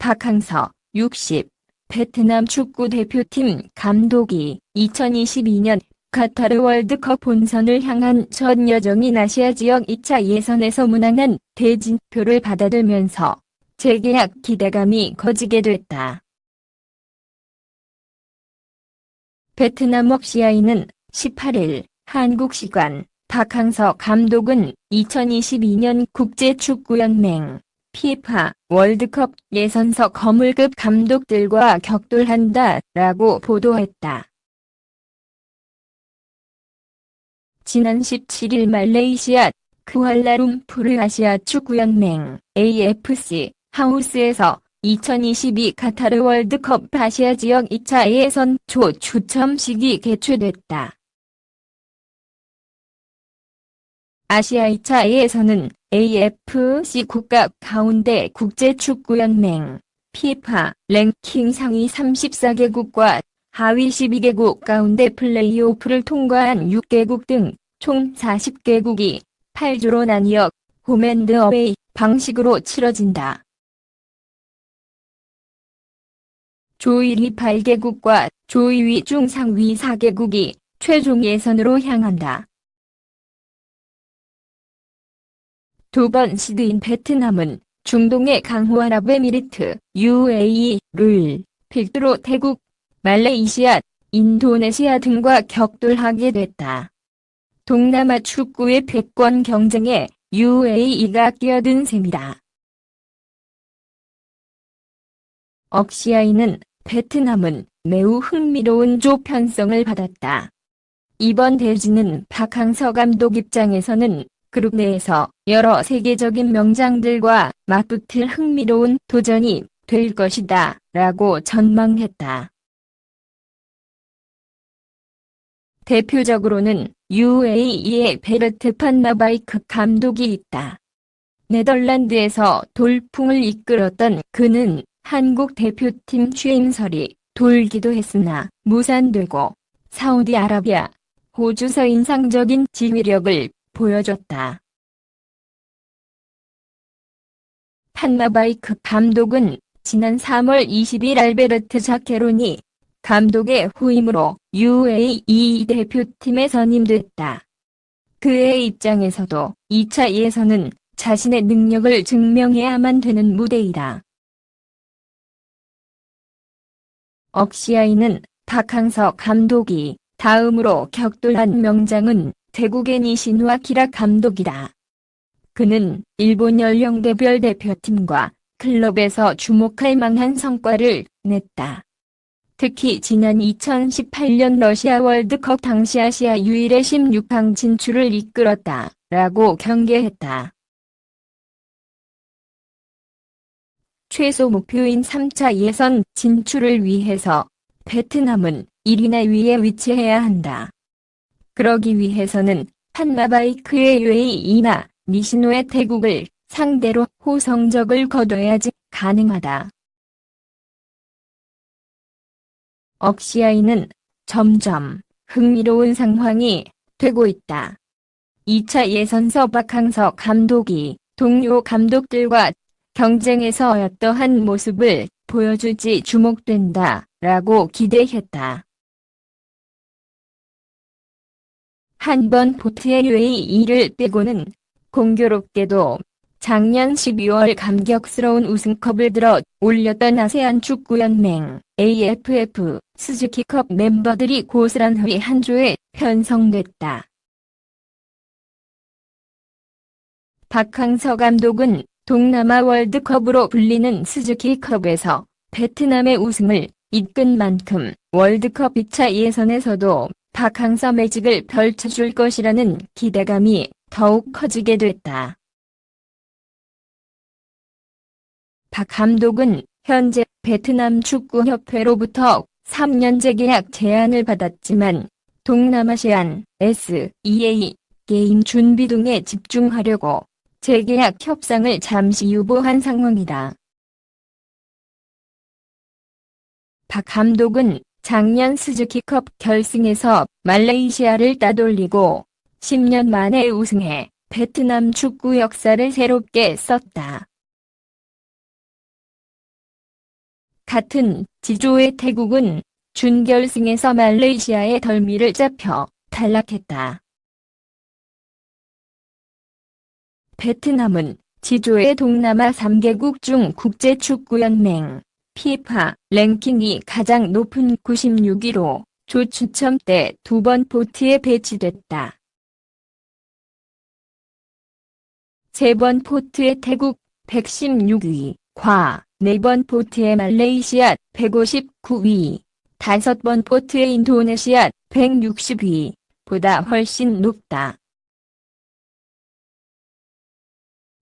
박항서 60. 베트남 축구 대표팀 감독이 2022년 카타르 월드컵 본선을 향한 첫 여정인 아시아 지역 2차 예선에서 무난한 대진표를 받아들면서 재계약 기대감이 커지게 됐다. 베트남 웍시아이는 18일 한국 시간 박항서 감독은 2022년 국제축구연맹 FIFA 월드컵 예선서 거물급 감독들과 격돌한다라고 보도했다. 지난 17일 말레이시아 쿠알라룸푸르 아시아 축구연맹 AFC 하우스에서 2022 카타르 월드컵 아시아 지역 2차 예선 초 추첨식이 개최됐다. 아시아 2차 예선은 AFC 국가 가운데 국제축구연맹 FIFA 랭킹 상위 34개국과 하위 12개국 가운데 플레이오프를 통과한 6개국 등 총 40개국이 8조로 나뉘어 홈앤드어웨이 방식으로 치러진다. 조 1위 8개국과 조 2위 중 상위 4개국이 최종 예선으로 향한다. 두 번 시드인 베트남은 중동의 강호아랍에미리트 UAE를 필두로 태국, 말레이시아, 인도네시아 등과 격돌하게 됐다. 동남아 축구의 패권 경쟁에 UAE가 끼어든 셈이다. 웍시아이는 베트남은 매우 흥미로운 조 편성을 받았다. 이번 대진은 박항서 감독 입장에서는 그룹 내에서 여러 세계적인 명장들과 맞붙을 흥미로운 도전이 될 것이다 라고 전망했다. 대표적으로는 UAE의 베르트 판마바이크 감독이 있다. 네덜란드에서 돌풍을 이끌었던 그는 한국 대표팀 취임설이 돌기도 했으나 무산되고 사우디아라비아, 호주서 인상적인 지휘력을 보여줬다. 판마바이크 감독은 지난 3월 20일 알베르트 자케로니 감독의 후임으로 UAE 대표팀에 선임됐다. 그의 입장에서도 2차 예선은 자신의 능력을 증명해야만 되는 무대이다. 웍시아이는 박항서 감독이 다음으로 격돌한 명장은 태국의 니시누아 키라 감독이다. 그는 일본 연령대별 대표팀과 클럽에서 주목할 만한 성과를 냈다. 특히 지난 2018년 러시아 월드컵 당시 아시아 유일의 16강 진출을 이끌었다 라고 경계했다. 최소 목표인 3차 예선 진출을 위해서 베트남은 1위나 위에 위치해야 한다. 그러기 위해서는 판마바이크의 UAE나 니시노의 태국을 상대로 호성적을 거둬야지 가능하다. 웍시아이는 점점 흥미로운 상황이 되고 있다. 2차 예선서 박항서 감독이 동료 감독들과 경쟁에서 어떠한 모습을 보여줄지 주목된다 라고 기대했다. 한번 포트의 UAE를 빼고는 공교롭게도 작년 12월 감격스러운 우승컵을 들어 올렸던 아세안 축구연맹 AFF 스즈키컵 멤버들이 고스란히 한 조에 편성됐다. 박항서 감독은 동남아 월드컵으로 불리는 스즈키컵에서 베트남의 우승을 이끈 만큼 월드컵 2차 예선에서도 박항서 매직을 펼쳐줄 것이라는 기대감이 더욱 커지게 됐다. 박 감독은 현재 베트남 축구협회로부터 3년 재계약 제안을 받았지만 동남아시안 SEA 게임 준비 등에 집중하려고 재계약 협상을 잠시 유보한 상황이다. 박 감독은 작년 스즈키컵 결승에서 말레이시아를 따돌리고 10년 만에 우승해 베트남 축구 역사를 새롭게 썼다. 같은 지조의 태국은 준결승에서 말레이시아의 덜미를 잡혀 탈락했다. 베트남은 지조의 동남아 3개국 중 국제축구연맹 FIFA 랭킹이 가장 높은 96위로 조 추첨 때 2번 포트에 배치됐다. 3번 포트의 태국 116위, 과 4번 포트의 말레이시아 159위, 5번 포트의 인도네시아 160위 보다 훨씬 높다.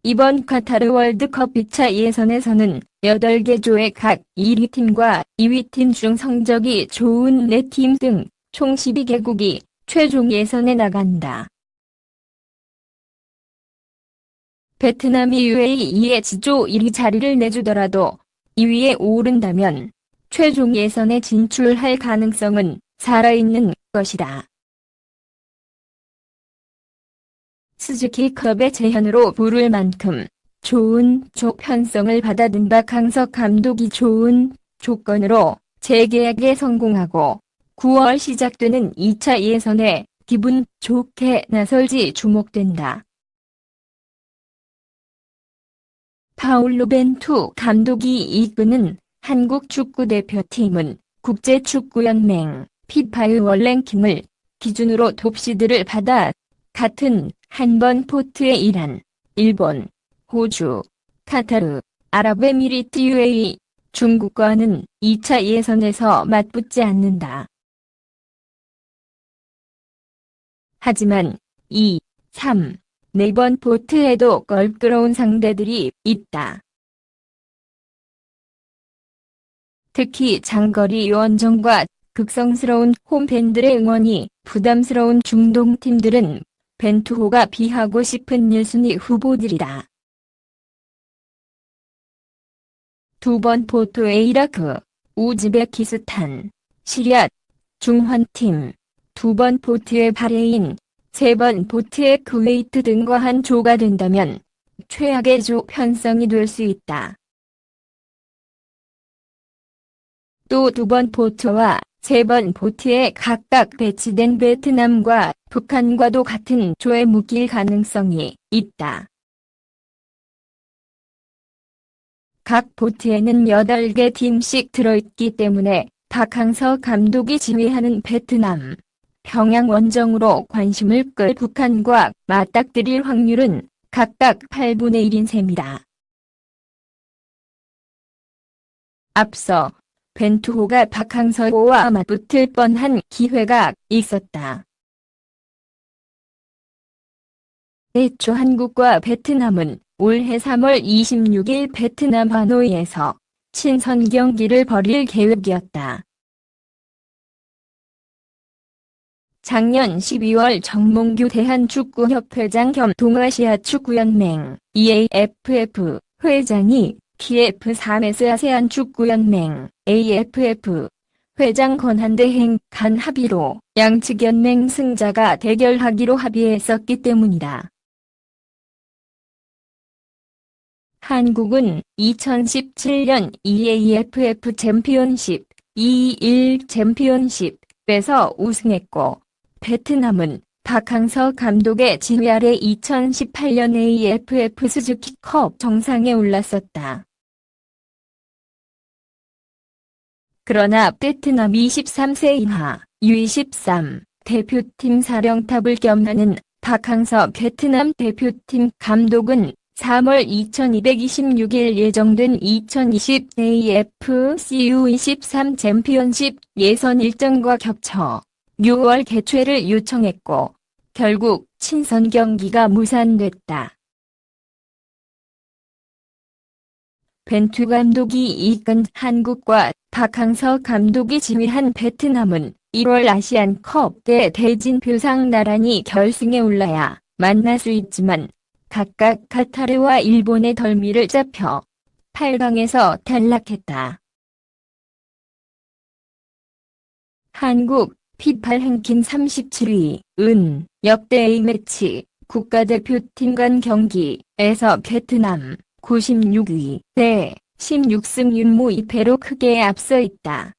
이번 카타르 월드컵 2차 예선에서는 8개 조의 각 1위 팀과 2위 팀 중 성적이 좋은 4팀 등 총 12개국이 최종 예선에 나간다. 베트남이 UAE의 지조 1위 자리를 내주더라도 2위에 오른다면 최종 예선에 진출할 가능성은 살아있는 것이다. 스즈키컵의 재현으로 부를 만큼 좋은 조 편성을 받아든 박항석 감독이 좋은 조건으로 재계약에 성공하고 9월 시작되는 2차 예선에 기분 좋게 나설지 주목된다. 파울로 벤투 감독이 이끄는 한국 축구대표팀은 국제축구연맹 FIFA의 월랭킹을 기준으로 톱시드를 받아 같은 한 번 포트의 이란, 일본, 호주, 카타르, 아랍에미리트 UAE, 중국과는 2차 예선에서 맞붙지 않는다. 하지만 2, 3, 4번 포트에도 껄끄러운 상대들이 있다. 특히 장거리 원정과 극성스러운 홈팬들의 응원이 부담스러운 중동팀들은 벤투호가 비하고 싶은 1순위 후보들이다. 2번 포트의 이라크, 우즈베키스탄, 시리아, 중환팀, 2번 포트의 바레인, 3번 포트의 쿠웨이트 등과 한 조가 된다면 최악의 조 편성이 될 수 있다. 또 2번 포트와 3번 포트에 각각 배치된 베트남과 북한과도 같은 조에 묶일 가능성이 있다. 각 포트에는 8개 팀씩 들어있기 때문에 박항서 감독이 지휘하는 베트남, 평양 원정으로 관심을 끌 북한과 맞닥뜨릴 확률은 각각 8분의 1인 셈이다. 앞서 벤투호가 박항서와 맞붙을 뻔한 기회가 있었다. 애초 한국과 베트남은 올해 3월 26일 베트남 하노이에서 친선 경기를 벌일 계획이었다. 작년 12월 정몽규 대한축구협회장 겸 동아시아 축구연맹 EAFF 회장이 키예프 3S 아세안 축구연맹 AFF 회장 권한대행 간 합의로 양측 연맹 승자가 대결하기로 합의했었기 때문이다. 한국은 2017년 EAFF 챔피언십 221 챔피언십에서 우승했고 베트남은 박항서 감독의 지휘 아래 2018년 AFF 스즈키컵 정상에 올랐었다. 그러나 베트남 23세 이하 U23 대표팀 사령탑을 겸하는 박항서 베트남 대표팀 감독은 3월 2226일 예정된 2020 AFC U23 챔피언십 예선 일정과 겹쳐 6월 개최를 요청했고 결국 친선 경기가 무산됐다. 벤투 감독이 이끈 한국과 박항서 감독이 지휘한 베트남은 1월 아시안컵 때 대진표상 나란히 결승에 올라야 만날 수 있지만 각각 카타르와 일본의 덜미를 잡혀 8강에서 탈락했다. 한국 FIFA 랭킹 37위, 은 역대 A매치 국가대표팀 간 경기에서 베트남 96위 대 16승 6무 2패로 크게 앞서 있다.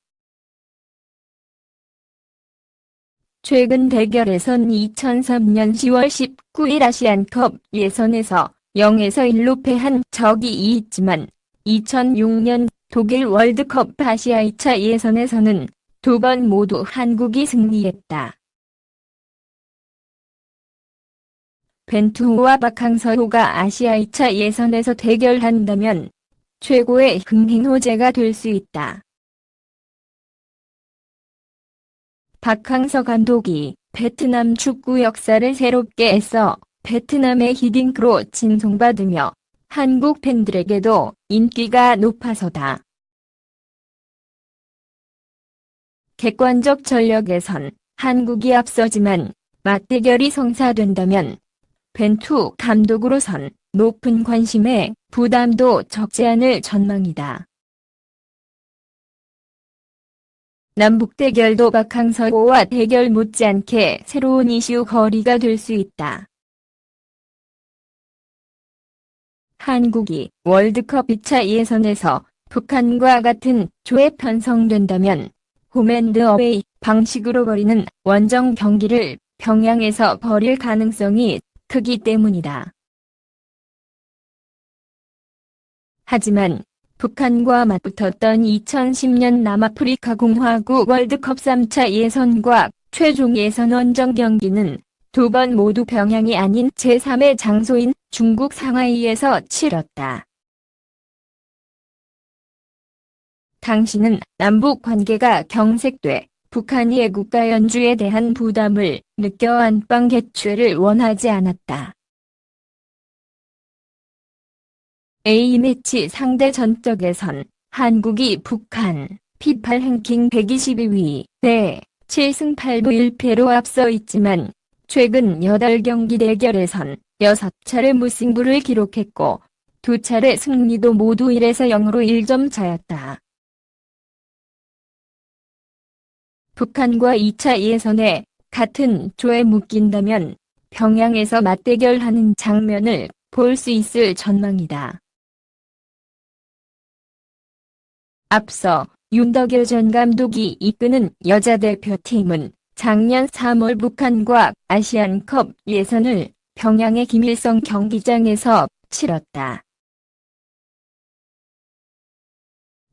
최근 대결에선 2003년 10월 19일 아시안컵 예선에서 0에서 1로 패한 적이 있지만 2006년 독일 월드컵 아시아 2차 예선에서는 두 번 모두 한국이 승리했다. 벤투호와 박항서호가 아시아 2차 예선에서 대결한다면 최고의 흥행호재가 될 수 있다. 박항서 감독이 베트남 축구 역사를 새롭게 써 베트남의 히딩크로 칭송받으며 한국 팬들에게도 인기가 높아서다. 객관적 전력에선 한국이 앞서지만 맞대결이 성사된다면 벤투 감독으로선 높은 관심에 부담도 적지 않을 전망이다. 남북대결도 박항서호와 대결 못지않게 새로운 이슈 거리가 될 수 있다. 한국이 월드컵 2차 예선에서 북한과 같은 조에 편성된다면 홈앤드어웨이 방식으로 벌이는 원정 경기를 평양에서 벌일 가능성이 크기 때문이다. 하지만 북한과 맞붙었던 2010년 남아프리카 공화국 월드컵 3차 예선과 최종 예선 원정 경기는 두 번 모두 평양이 아닌 제3의 장소인 중국 상하이에서 치렀다. 당시는 남북 관계가 경색돼 북한이 애국가 연주에 대한 부담을 느껴 안방 개최를 원하지 않았다. A매치 상대 전적에선 한국이 북한 피파 랭킹 122위 대 7승 8무 1패로 앞서 있지만 최근 8경기 대결에선 6차례 무승부를 기록했고 2차례 승리도 모두 1에서 0으로 1점 차였다. 북한과 2차 예선에 같은 조에 묶인다면 평양에서 맞대결하는 장면을 볼 수 있을 전망이다. 앞서 윤덕열 전 감독이 이끄는 여자 대표팀은 작년 3월 북한과 아시안컵 예선을 평양의 김일성 경기장에서 치렀다.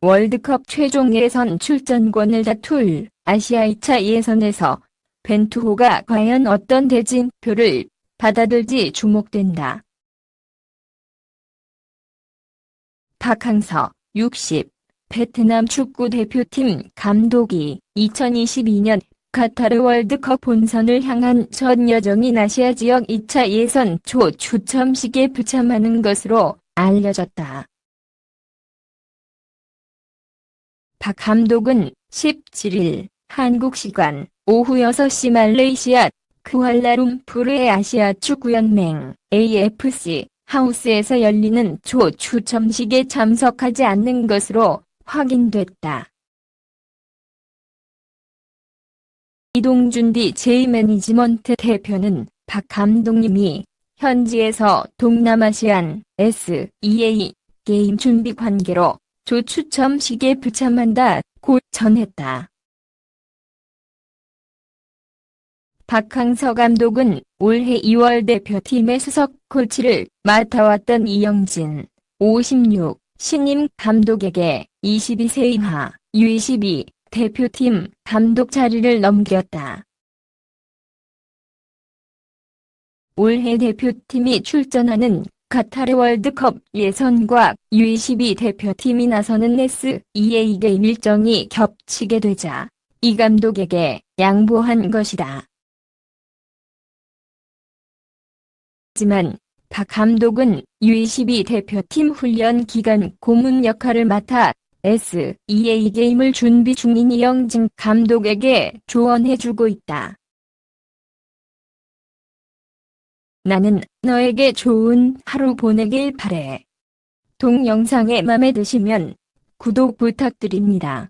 월드컵 최종 예선 출전권을 다툴 아시아 2차 예선에서 벤투호가 과연 어떤 대진표를 받아들지 주목된다. 박항서 60. 베트남 축구 대표팀 감독이 2022년 카타르 월드컵 본선을 향한 전 여정인 아시아 지역 2차 예선 초 추첨식에 부참하는 것으로 알려졌다. 박 감독은 17일 한국 시간 오후 6시 말레이시아 쿠알라룸푸르의 아시아 축구연맹 AFC 하우스에서 열리는 초 추첨식에 참석하지 않는 것으로 확인됐다. 이동준 DJ 매니지먼트 대표는 박 감독님이 현지에서 동남아시안 SEA 게임 준비 관계로 조 추첨식에 부참한다고 전했다. 박항서 감독은 올해 2월 대표팀의 수석 코치를 맡아왔던 이영진, 56, 신임 감독에게 22세 이하 U22 대표팀 감독 자리를 넘겼다. 올해 대표팀이 출전하는 카타르 월드컵 예선과 U22 대표팀이 나서는 SEA 게임 일정이 겹치게 되자 이 감독에게 양보한 것이다. 하지만 박 감독은 U22 대표팀 훈련 기간 고문 역할을 맡아 SEA 게임을 준비 중인 이영진 감독에게 조언해주고 있다. 나는 너에게 좋은 하루 보내길 바래. 동영상에 맘에 드시면 구독 부탁드립니다.